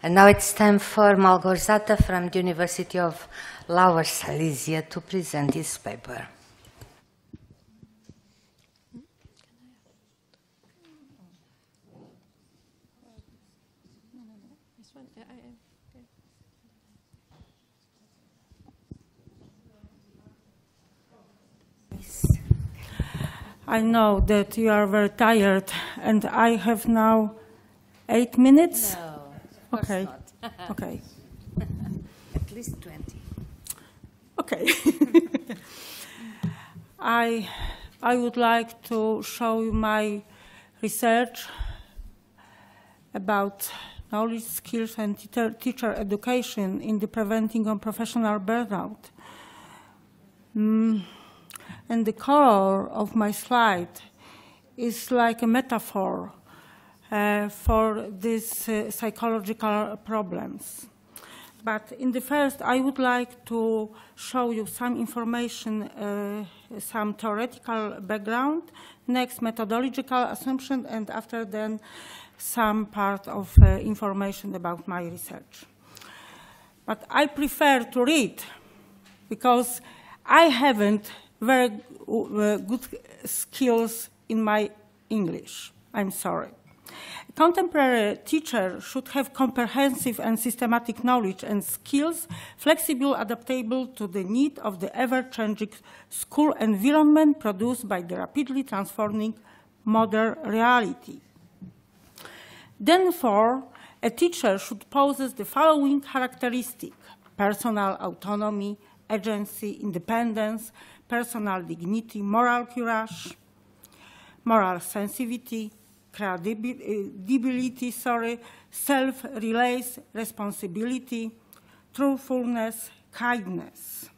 And now it's time for Małgorzata from the University of Lower Silesia to present his paper. I know that you are very tired, and I have now 8 minutes. No, okay. Not. Okay. At least 20. Okay. I would like to show you my research about knowledge, skills, and teacher education in the preventing of professional burnout. And the core of my slide is like a metaphor for these psychological problems. But in the first, I would like to show you some information, some theoretical background, next methodological assumption, and after then some part of information about my research. But I prefer to read because I haven't very good skills in my English. I'm sorry. A contemporary teacher should have comprehensive and systematic knowledge and skills, flexible, adaptable to the need of the ever-changing school environment produced by the rapidly transforming modern reality. Therefore, a teacher should possess the following characteristics: personal autonomy, agency, independence, personal dignity, moral courage, moral sensitivity, credibility, self-reliance, responsibility, truthfulness, kindness.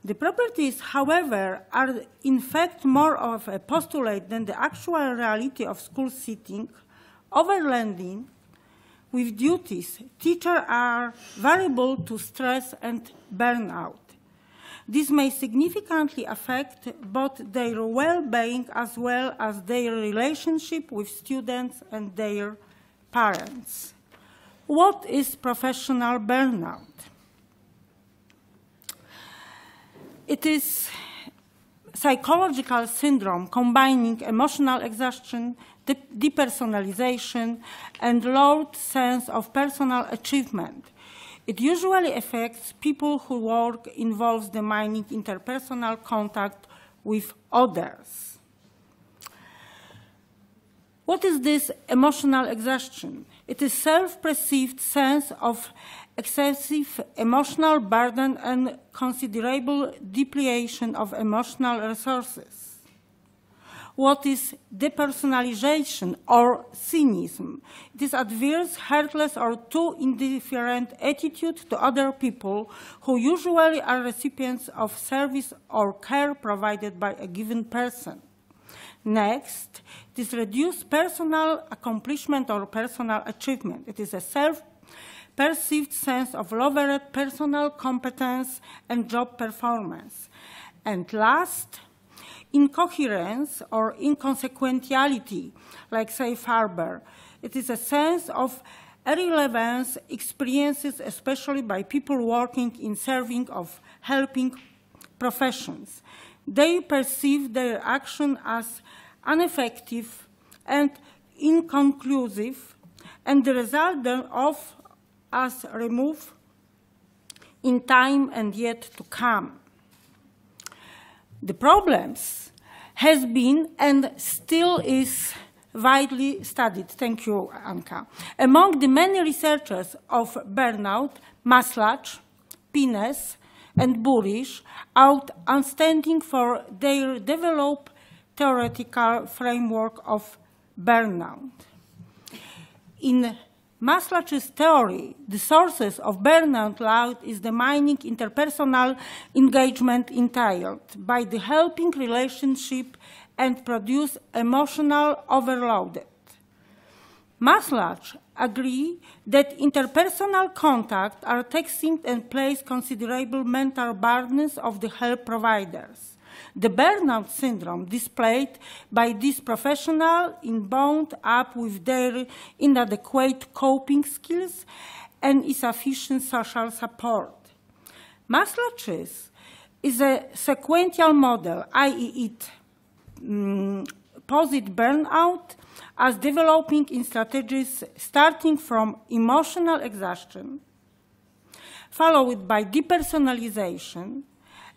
The properties, however, are in fact more of a postulate than the actual reality of school setting, overlanding with duties. Teachers are variable to stress and burnout. This may significantly affect both their well-being as well as their relationship with students and their parents. What is professional burnout? It is psychological syndrome combining emotional exhaustion, depersonalization, and low sense of personal achievement. It usually affects people whose work involves demanding interpersonal contact with others. What is this emotional exhaustion? It is self-perceived sense of excessive emotional burden and considerable depletion of emotional resources. What is depersonalization or cynicism? It is adverse, heartless, or too indifferent attitude to other people who usually are recipients of service or care provided by a given person. Next, it is reduced personal accomplishment or personal achievement. It is a self-perceived sense of lowered personal competence and job performance. And last, incoherence or inconsequentiality, like safe harbor. It is a sense of irrelevance experiences, especially by people working in serving of helping professions. They perceive their action as ineffective and inconclusive, and the result thereof as removed in time and yet to come. The problems has been and still is widely studied. Thank you, Anka. Among the many researchers of burnout, Maslach, Pines, and Burish are outstanding for their developed theoretical framework of burnout. In Maslach's theory, the sources of burnout load is the mining interpersonal engagement entailed by the helping relationship and produce emotional overload. Maslach agree that interpersonal contact are taxing and place considerable mental burdens of the help providers. the burnout syndrome displayed by these professionals is bound up with their inadequate coping skills and insufficient social support. Maslach's is a sequential model, i.e. it posits burnout as developing in strategies starting from emotional exhaustion, followed by depersonalization,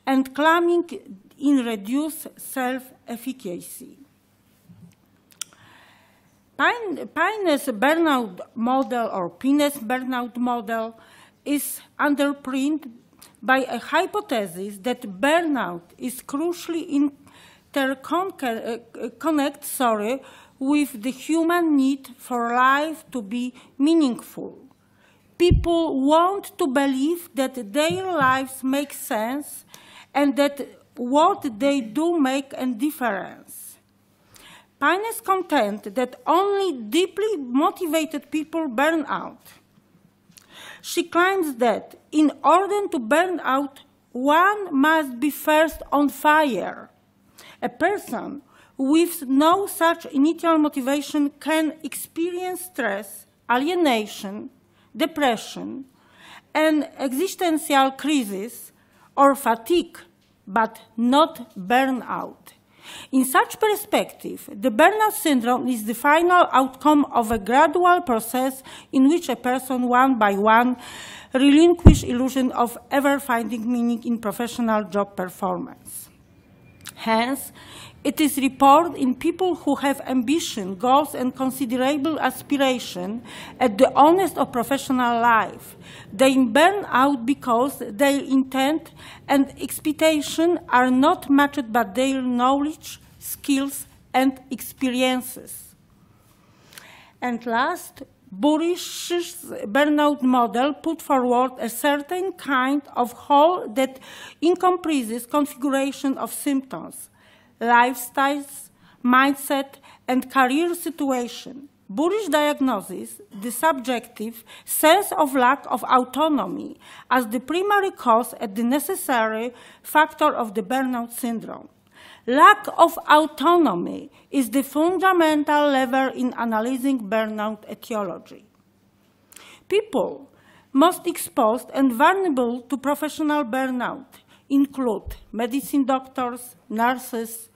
and climbing in reduced self-efficacy. Payne's burnout model, or Payne's burnout model, is underpinned by a hypothesis that burnout is crucially interconnected with the human need for life to be meaningful. People want to believe that their lives make sense and that what they do make a difference. Payne is content that only deeply motivated people burn out. She claims that in order to burn out, one must be first on fire. A person with no such initial motivation can experience stress, alienation, depression, and existential crisis or fatigue, but not burnout. In such perspective, the burnout syndrome is the final outcome of a gradual process in which a person, one by one, relinquishes illusion of ever finding meaning in professional job performance. Hence, it is reported in people who have ambition, goals, and considerable aspiration at the honest of professional life. They burn out because their intent and expectation are not matched by their knowledge, skills, and experiences. And last, Burish's burnout model put forward a certain kind of whole that encompasses configuration of symptoms, lifestyles, mindset, and career situation. Burish's diagnosis, the subjective sense of lack of autonomy as the primary cause and the necessary factor of the burnout syndrome. Lack of autonomy is the fundamental lever in analyzing burnout etiology. People most exposed and vulnerable to professional burnout include medicine doctors, nurses,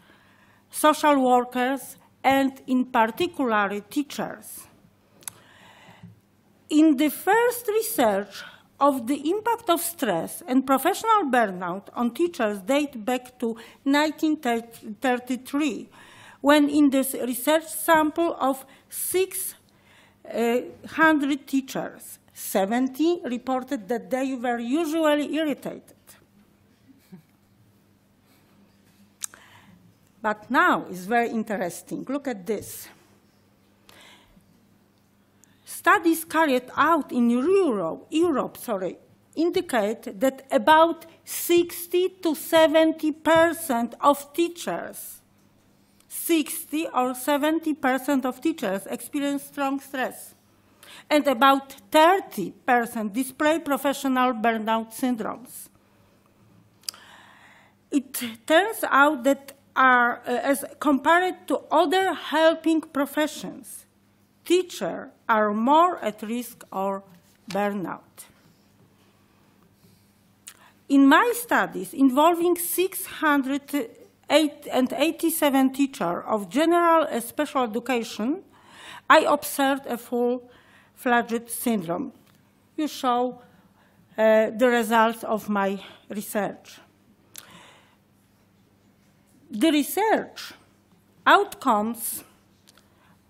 social workers, and in particular teachers. In the first research of the impact of stress and professional burnout on teachers date back to 1933, when in this research sample of 600 teachers, 70 reported that they were usually irritated. But now it's very interesting. Look at this. Studies carried out in Europe indicate that about 60 to 70% of teachers, 60 or 70% of teachers experience strong stress, and about 30% display professional burnout syndromes. It turns out that as compared to other helping professions, teachers are more at risk of burnout. In my studies involving 687 teachers of general and special education, I observed a full-fledged syndrome. You show the results of my research. The research outcomes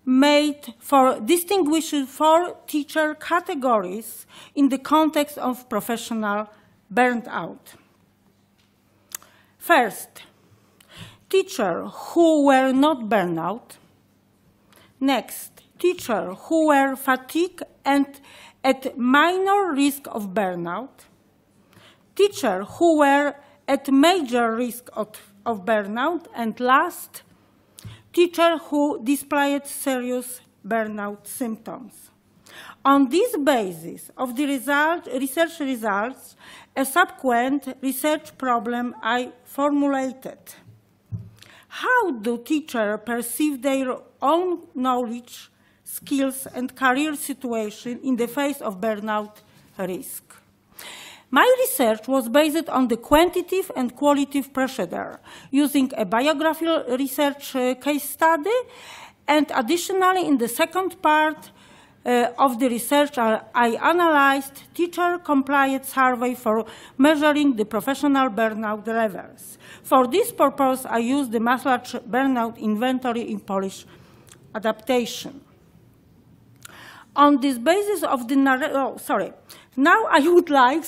made for distinguishing 4 teacher categories in the context of professional burnout. First, teachers who were not burnout. Next, teachers who were fatigued and at minor risk of burnout. Teachers who were at major risk of burnout. And last, teachers who displayed serious burnout symptoms. On this basis of the research results, a subsequent research problem I formulated. How do teachers perceive their own knowledge, skills, and career situation in the face of burnout risk? My research was based on the quantitative and qualitative procedure, using a biographical research case study, and additionally, in the second part of the research, I analyzed teacher compliance survey for measuring the professional burnout levels. For this purpose, I used the Maslach burnout inventory in Polish adaptation. On this basis of the now I would like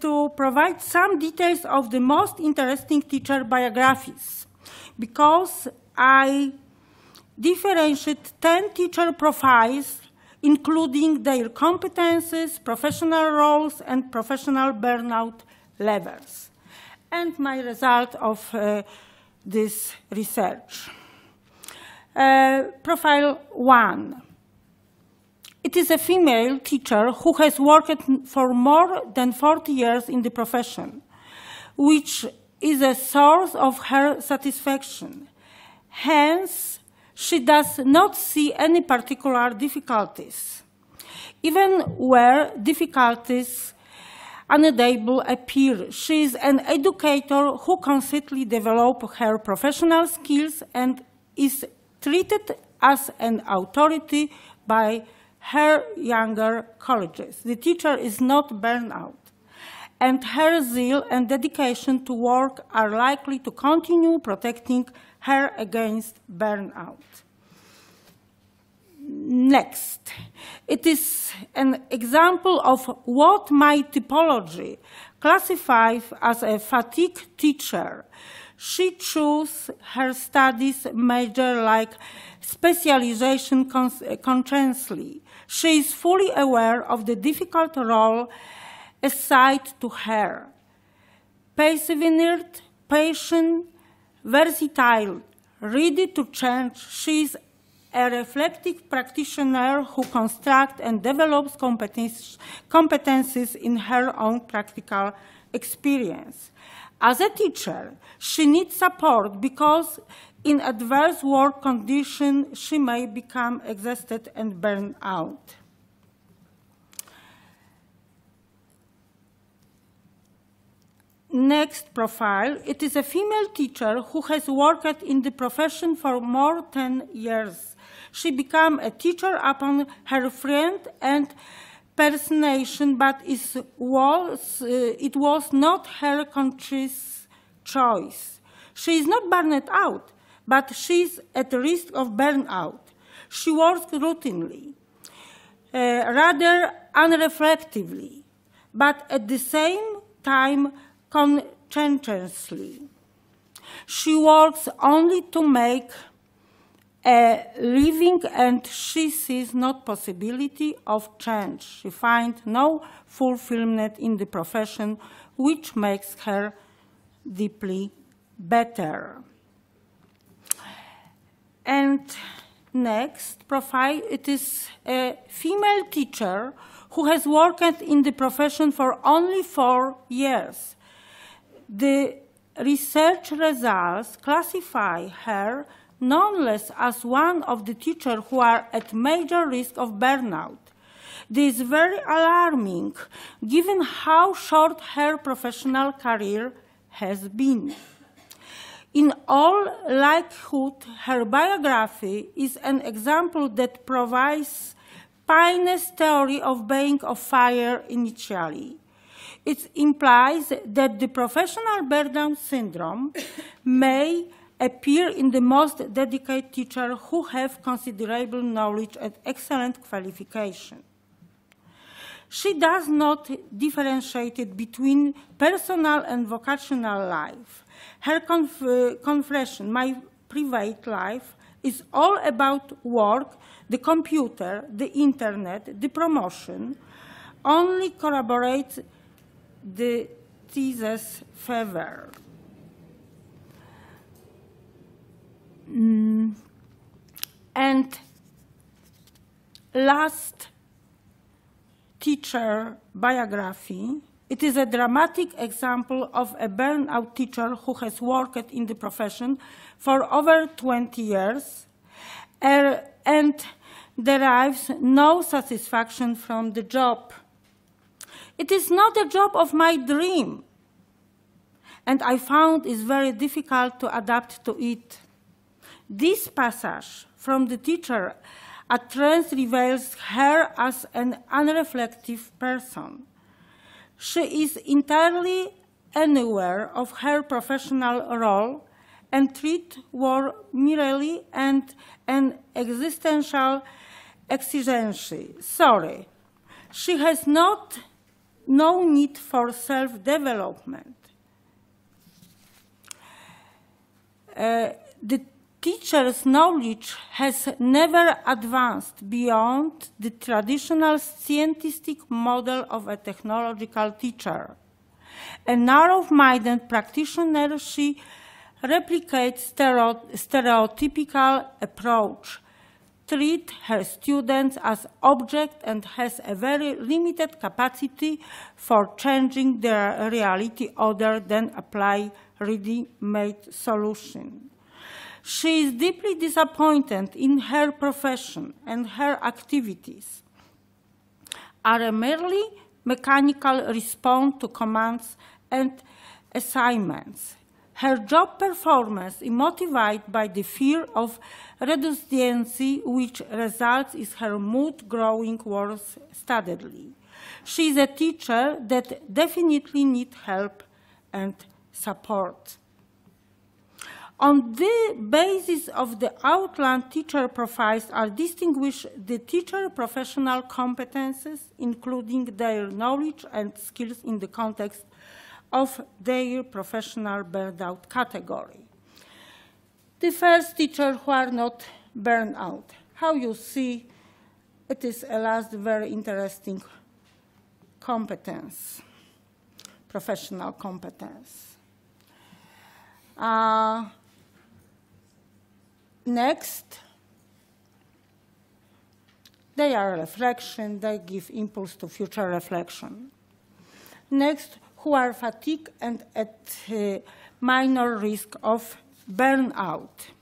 to provide some details of the most interesting teacher biographies, because I differentiate 10 teacher profiles, including their competences, professional roles, and professional burnout levels, and my result of this research. Profile 1. It is a female teacher who has worked for more than 40 years in the profession, which is a source of her satisfaction. Hence, she does not see any particular difficulties, even where difficulties unavoidable appear. She is an educator who constantly develops her professional skills and is treated as an authority by her younger colleagues. The teacher is not burned out, and her zeal and dedication to work are likely to continue protecting her against burnout. Next, it is an example of what my typology classifies as a fatigue teacher. She chose her studies major like specialization consciously. She is fully aware of the difficult role assigned to her. Perseverant, patient, versatile, ready to change, she is a reflective practitioner who constructs and develops competencies in her own practical experience. As a teacher, she needs support because in adverse work conditions, she may become exhausted and burned out. Next profile, it is a female teacher who has worked in the profession for more than 10 years. She became a teacher upon her friend and personation, but it was not her conscious choice. She is not burned out, but she is at risk of burnout. She works routinely, rather unreflectively, but at the same time conscientiously. She works only to make a living, and she sees no possibility of change. She finds no fulfillment in the profession, which makes her deeply better. And next profile, it is a female teacher who has worked in the profession for only 4 years. The research results classify her nonetheless as one of the teachers who are at major risk of burnout. This is very alarming, given how short her professional career has been. In all likelihood, her biography is an example that provides Paine's theory of being of fire initially. It implies that the professional burnout syndrome may appear in the most dedicated teachers who have considerable knowledge and excellent qualification. She does not differentiate between personal and vocational life. Her confession, my private life, is all about work, the computer, the internet, the promotion, only corroborates the thesis further. And last teacher biography, It is a dramatic example of a burnout teacher who has worked in the profession for over 20 years and derives no satisfaction from the job. It is not a job of my dream, and I found it very difficult to adapt to it. This passage from the teacher at times reveals her as an unreflective person. She is entirely unaware of her professional role and treats work merely and an existential exigency. Sorry, she has no need for self-development. The teacher's knowledge has never advanced beyond the traditional scientific model of a technological teacher. A narrow-minded practitioner, she replicates stereotypical approach, treats her students as objects, and has a very limited capacity for changing their reality other than apply ready-made solution. She is deeply disappointed in her profession, and her activities are a merely mechanical response to commands and assignments. Her job performance is motivated by the fear of redundancy, which results in her mood growing worse steadily. She is a teacher that definitely needs help and support. On the basis of the outlined teacher profiles are distinguished the teacher professional competences, including their knowledge and skills in the context of their professional burnout category. The first, teachers who are not burned out. How you see, it is a last very interesting competence, professional competence. Next, they are reflection, they give impulse to future reflection. Next, who are fatigued and at minor risk of burnout.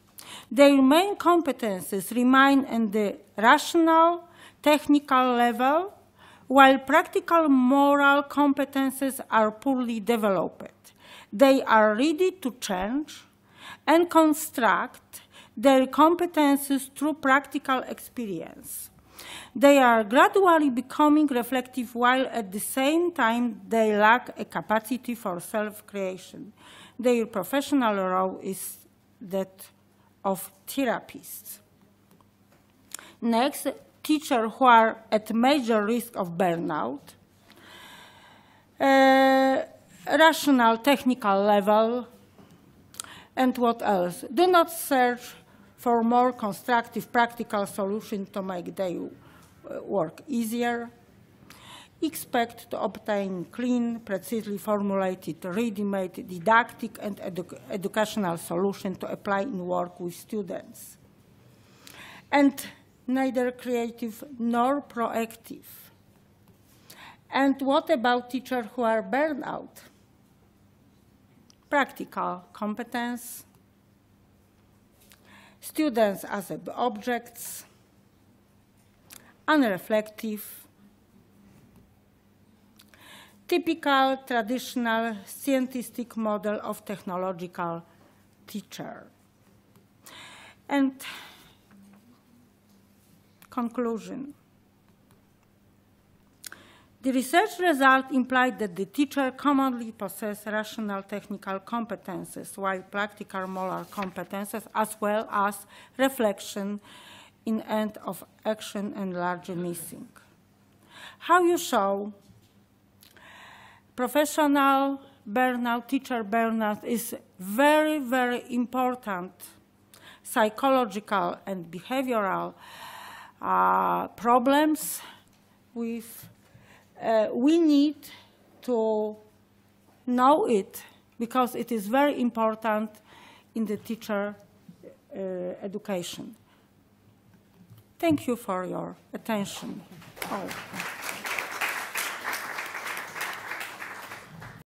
Their main competences remain at the rational, technical level, while practical moral competences are poorly developed. They are ready to change and construct their competences through practical experience. They are gradually becoming reflective, while at the same time they lack a capacity for self-creation. Their professional role is that of therapists. Next, teachers who are at major risk of burnout. Rational, technical level, and what else? Do not search for more constructive, practical solutions to make their work easier. Expect to obtain clean, precisely formulated, ready-made didactic and educational solutions to apply in work with students. And neither creative nor proactive. And what about teachers who are burned out? Practical competence, students as objects, unreflective, typical traditional scientific model of technological teacher. And conclusion. The research result implied that the teacher commonly possesses rational technical competences, while practical moral competences, as well as reflection in end of action, and largely missing. How you show professional burnout, teacher burnout is very, very important psychological and behavioral problems with we need to know it because it is very important in the teacher education. Thank you for your attention.